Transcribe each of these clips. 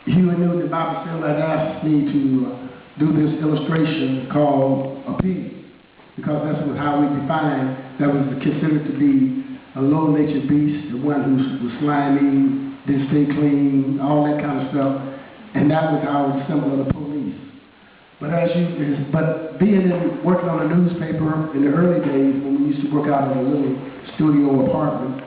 Huey Newton, the Bible still had asked me to do this illustration called a pig, because that's how we define that was considered to be a low-natured beast, the one who was slimy, didn't stay clean, all that kind of stuff, and that was our symbol of the police. But working on a newspaper in the early days when we used to work out in a little studio apartment,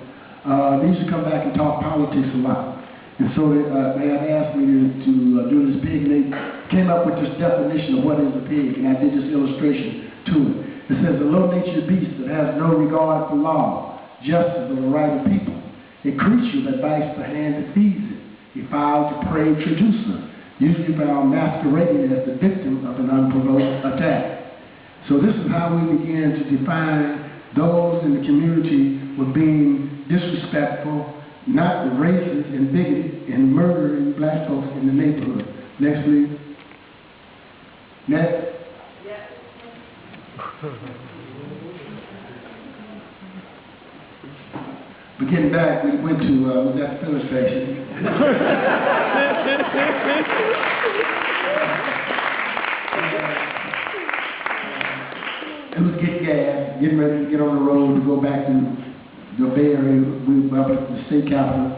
they used to come back and talk politics a lot. And so they had asked me to do this pig, and they came up with this definition of what is a pig, and I did this illustration to it. It says, a low-natured beast that has no regard for law, justice, or the right of people. A creature that bites the hand that feeds it. A foul-depraved traducer, usually found masquerading as the victim of an unprovoked attack. So this is how we began to define those in the community were being disrespectful, not racist and bigoted, and murdering black folks in the neighborhood. Next, please. Next. Yeah. But getting back, we went to, was at the filling station. It was getting gas, getting ready to get on the road to go back to the Bay Area. We were up at the state capitol.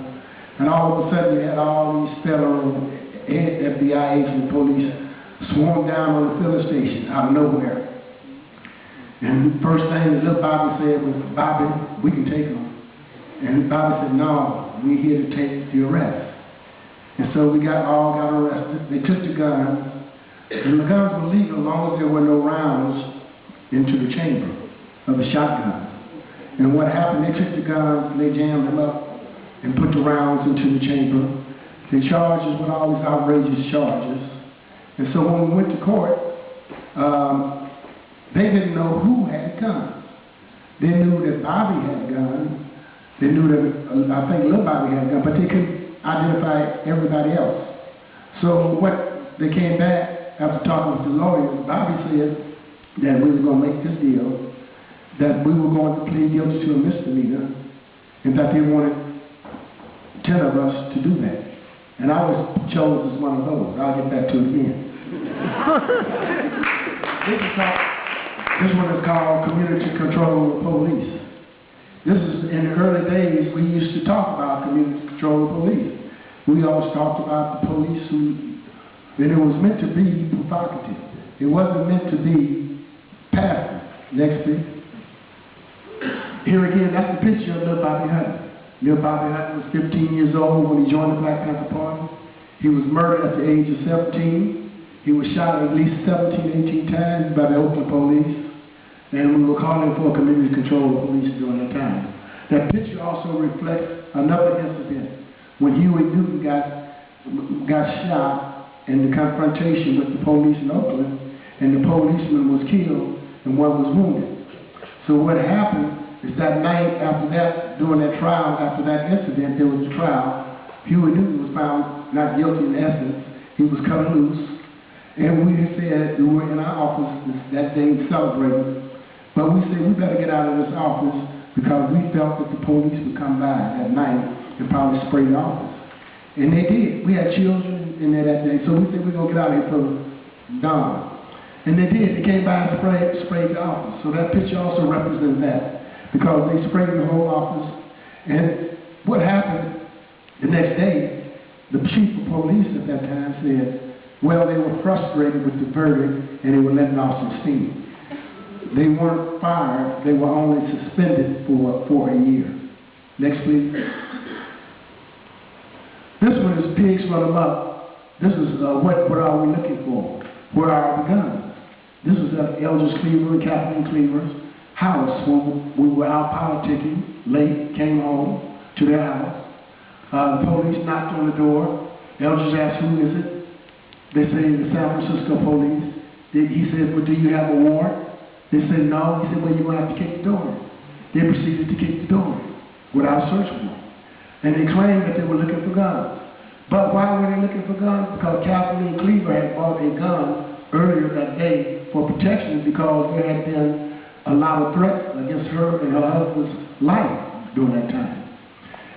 And all of a sudden, we had all these federal FBI agents and police swarm down on the filling station out of nowhere. And the first thing that little Bobby said was, Bobby, we can take them. And Bobby said, no, we're here to take the arrest. And so we all got arrested. They took the guns. And the guns were legal as long as there were no rounds into the chamber of the shotguns. And what happened, they took the guns, they jammed them up and put the rounds into the chamber. They charged us with all these outrageous charges. And so when we went to court, they didn't know who had guns. They knew that Bobby had guns. They knew that, I think little Bobby had a gun, but they couldn't identify everybody else. So what they came back after talking with the lawyers, Bobby said that we were going to make this deal, that we were going to plead guilty to a misdemeanor, and that they wanted 10 of us to do that. And I was chosen as one of those. I'll get back to it again. This one is called Community Control of the Police. This is, in the early days, we used to talk about community control of police. We always talked about the police and it was meant to be provocative. It wasn't meant to be passive. Next, please. Here again, that's the picture of little Bobby Hutton. Little Bobby Hutton was 15 years old when he joined the Black Panther Party. He was murdered at the age of 17. He was shot at least 17, 18 times by the Oakland police. And we were calling for community control of police during that time. That picture also reflects another incident when Huey Newton got shot in the confrontation with the police in Oakland, and the policeman was killed and one was wounded. So what happened is that night after that, during that trial, after that incident, there was a trial. Huey Newton was found not guilty in essence. He was cut loose. And we said, we were in our office that day celebrating. But we said, we better get out of this office because we felt that the police would come by that night and probably spray the office. And they did. We had children in there that day. So we said, we're going to get out of here till dawn. And they did. They came by and sprayed the office. So that picture also represents that because they sprayed the whole office. And what happened the next day, the chief of police at that time said, well, they were frustrated with the verdict and they were letting off some steam. They weren't fired, they were only suspended for a year. Next, please. This one is pigs run amok. This is what are we looking for? Where are the guns? This is Eldridge Cleaver and Kathleen Cleaver's house when we were out politicking, late, came home to their house. The police knocked on the door. Eldridge asked, who is it? They say the San Francisco police. He said, well, do you have a warrant? They said, no. He said, well, you're going to have to kick the door. They proceeded to kick the door without a search warrant. And they claimed that they were looking for guns. But why were they looking for guns? Because Kathleen Cleaver had bought a gun earlier that day for protection because there had been a lot of threats against her and her husband's life during that time.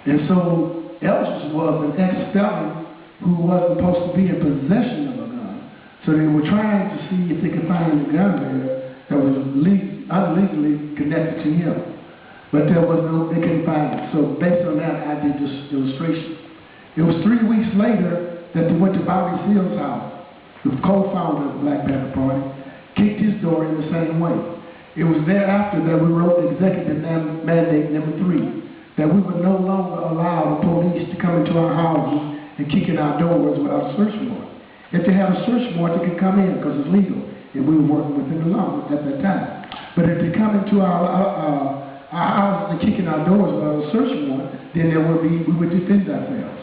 And so Eldridge was an ex-felon who wasn't supposed to be in possession of a gun. So they were trying to see if they could find a gun there that was illegally connected to him. But they couldn't find it. So based on that, I did this illustration. It was 3 weeks later that they went to Bobby Seale's house, the co-founder of the Black Panther Party, kicked his door in the same way. It was thereafter that we wrote executive mandate number 3, that we would no longer allow the police to come into our houses and kick in our doors without a search warrant. If they had a search warrant, they could come in because it's legal, and we were working within the law at that time. But if they come into our houses and kick in our doors without a search warrant, then we would defend ourselves.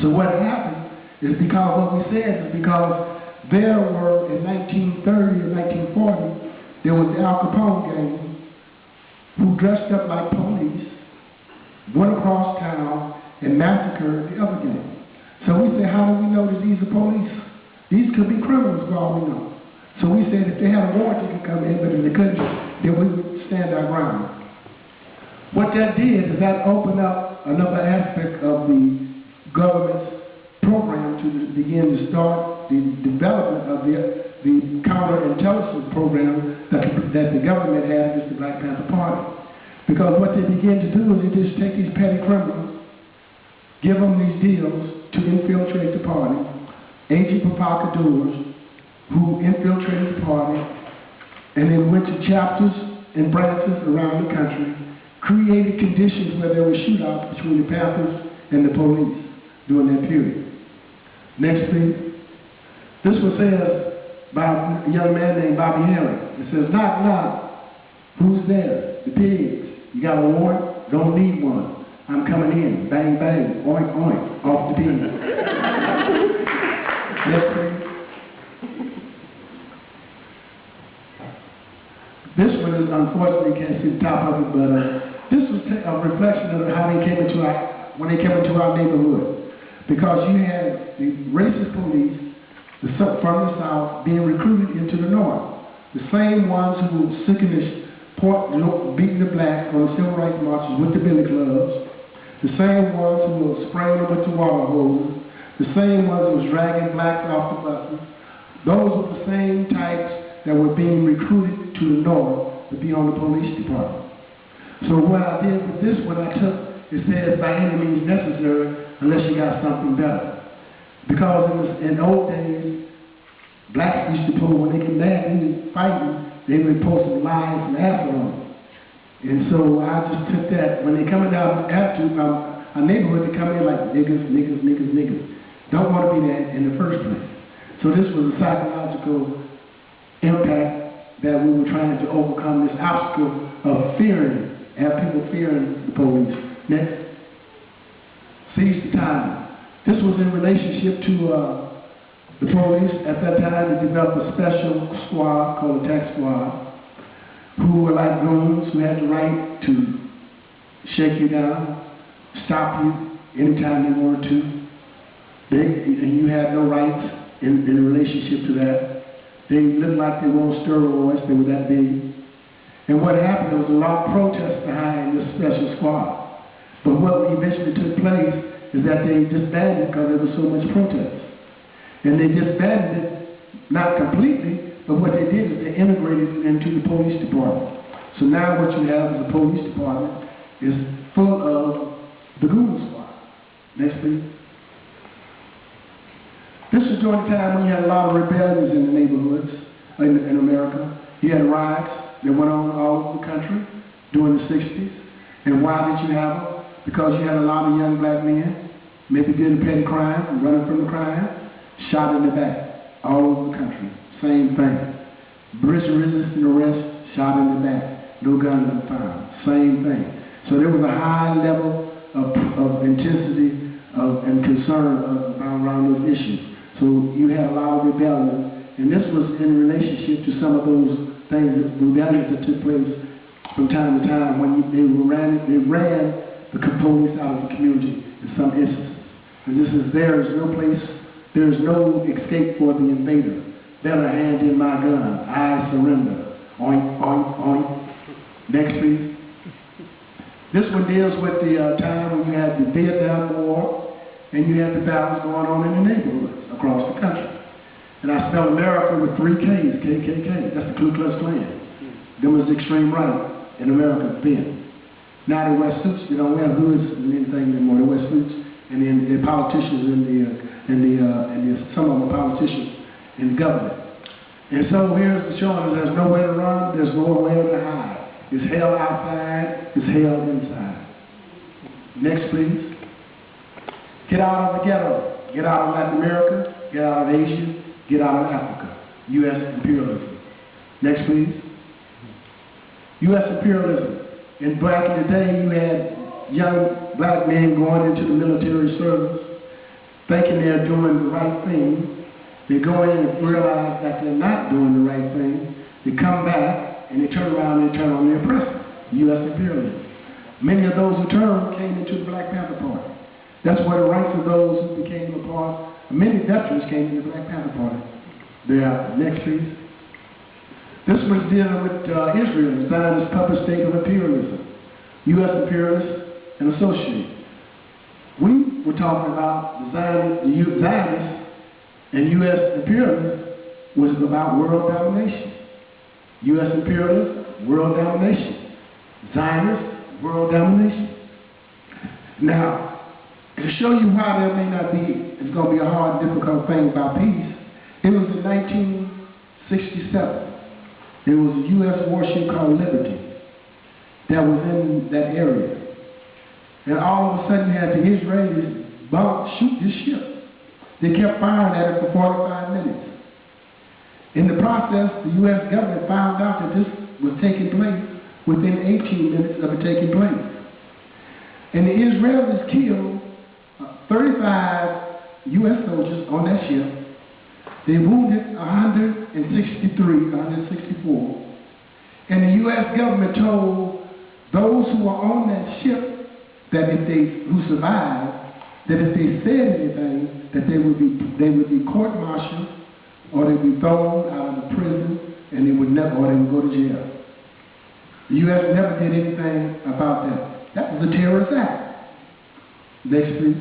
So what happened is because what we said is because there were in 1930 and 1940, there was the Al Capone gang who dressed up like police, went across town and massacred the other gang. So we said, how do we know that these are police? These could be criminals for all we know. So we said if they had a warrant, they could come in, but if they couldn't, then we would stand our ground. What that did is that opened up another aspect of the government's program to begin to start the development of the counterintelligence program that the government had against the Black Panther Party. Because what they began to do is they just take these petty criminals, give them these deals to infiltrate the party, agent provocateurs who infiltrated the party, and then went to chapters and branches around the country, created conditions where there were shootouts between the Panthers and the police during that period. Next, please. This was said by a young man named Bobby Henry. It says, knock, knock. Who's there? The pigs. You got a warrant? Don't need one. I'm coming in. Bang, bang. Oink, oink. Off the pigs. Next, please. This one is, unfortunately, you can't see the top of it, but this was a reflection of how they came into when they came into our neighborhood. Because you had the racist police from the South being recruited into the North. The same ones who were sicking beating the blacks on the civil rights marches with the billy clubs. The same ones who were spraying them with the water hoses. The same ones who was dragging blacks off the buses. Those were the same types that were being recruited to the North to be on the police department. So what I did with this one, I took, it says by any means necessary, unless you got something better. Because in old days, blacks used to pull, when they get mad and fighting, they would post some lies and acid on them. And so I just took that. When they coming down after our neighborhood, they come in like niggas, niggas, niggas, niggas. Don't want to be that in the first place. So this was a psychological impact that we were trying to overcome, this obstacle of fearing, have people fearing the police. Next. Seize the time. This was in relationship to the police. At that time, they developed a special squad called the Tax Squad, who were like goons who had the right to shake you down, stop you anytime they wanted to. And you had no rights in relationship to that. They looked like they were on steroids. They were that big. And what happened, there was a lot of protest behind this special squad. But what eventually took place is that they disbanded because there was so much protest. And they disbanded it, not completely, but what they did is they integrated it into the police department. So now what you have is the police department is full of the goon squad. Next, please. This was during the time when you had a lot of rebellions in the neighborhoods in America. You had riots that went on all over the country during the 60s. And why did you have them? Because you had a lot of young black men, maybe did a petty crime, running from the crime, shot in the back, all over the country. Same thing. Resisting arrest, shot in the back, no guns were found. Same thing. So there was a high level of intensity and concern around those issues. So you had a lot of rebellion, and this was in relationship to some of those things, rebellions that took place from time to time when they ran the police out of the community in some instances. And this is, there is no place, there is no escape for the invader. Better hand in my gun, I surrender. Oink, oink, oink. Next, please. This one deals with the time when you had the Vietnam War and you had the battles going on in the neighborhoods across the country. And I spelled America with 3 Ks, KKK. That's the Ku Klux Klan. Them was the extreme right in America then. Now they wear suits. They don't wear hoods and anything anymore. They wear suits, and then the politicians some of them are politicians in government. And so here's the showing us there's nowhere to run, there's nowhere to hide. It's hell outside, it's hell inside. Next, please. Get out of the ghetto. Get out of Latin America. Get out of Asia. Get out of Africa. U.S. imperialism. Next, please. U.S. imperialism. Back in the day, you had young black men going into the military service, thinking they're doing the right thing. They go in and realize that they're not doing the right thing. They come back and they turn around and turn on the oppressor. U.S. imperialism. Many of those who turned came into the Black Panther Party. That's where the ranks of those who became a part. Many veterans came into the Black Panther Party. There, next please. This was dealing with Israel, the Zionist puppet state of imperialism. U.S. imperialists and associates. We were talking about the Zionists and U.S. imperialism was about world domination. U.S. imperialism, world domination. Zionists, world domination. Now, to show you why there may not be, it's going to be a hard, difficult thing about peace, it was in 1967. There was a U.S. warship called Liberty that was in that area. And all of a sudden you had the Israelis shoot this ship. They kept firing at it for 45 minutes. In the process, the U.S. government found out that this was taking place within 18 minutes of it taking place. And the Israelis killed 35 U.S. soldiers on that ship. They wounded 164. And the U.S. government told those who were on that ship that who survived, that if they said anything, that they would be court-martialed, or they'd be thrown out of the prison, and they would go to jail. The U.S. never did anything about that. That was a terrorist act. Next, please.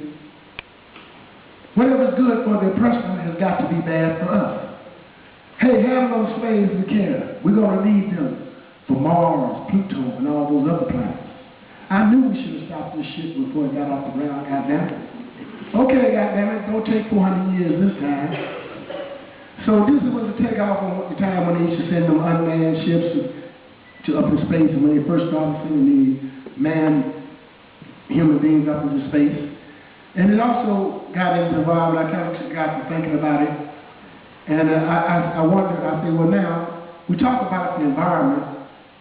Whatever's good for the oppressor has got to be bad for us. Hey, have those slaves we care. We're going to need them for Mars, Pluto, and all those other planets. I knew we should have stopped this shit before it got off the ground, goddammit. Okay, goddammit, don't take 400 years this time. So this was a takeoff on the time when they used to send them unmanned ships to up in space, and when they first started sending the manned human beings up into space. And it also got involved, I kind of got to thinking about it, and I wondered, I said, well now, we talk about the environment,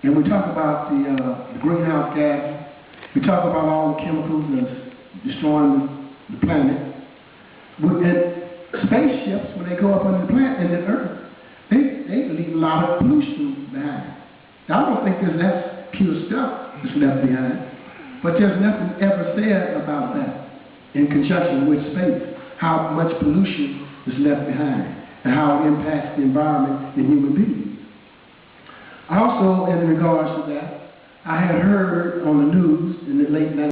and we talk about the greenhouse gas, we talk about all the chemicals that's destroying the planet. And spaceships, when they go up on the planet and the Earth, they leave a lot of pollution behind. Now, I don't think that's pure stuff that's left behind, but there's nothing ever said about that in conjunction with space, how much pollution is left behind and how it impacts the environment and human beings. Also, in regards to that, I had heard on the news in the late 90s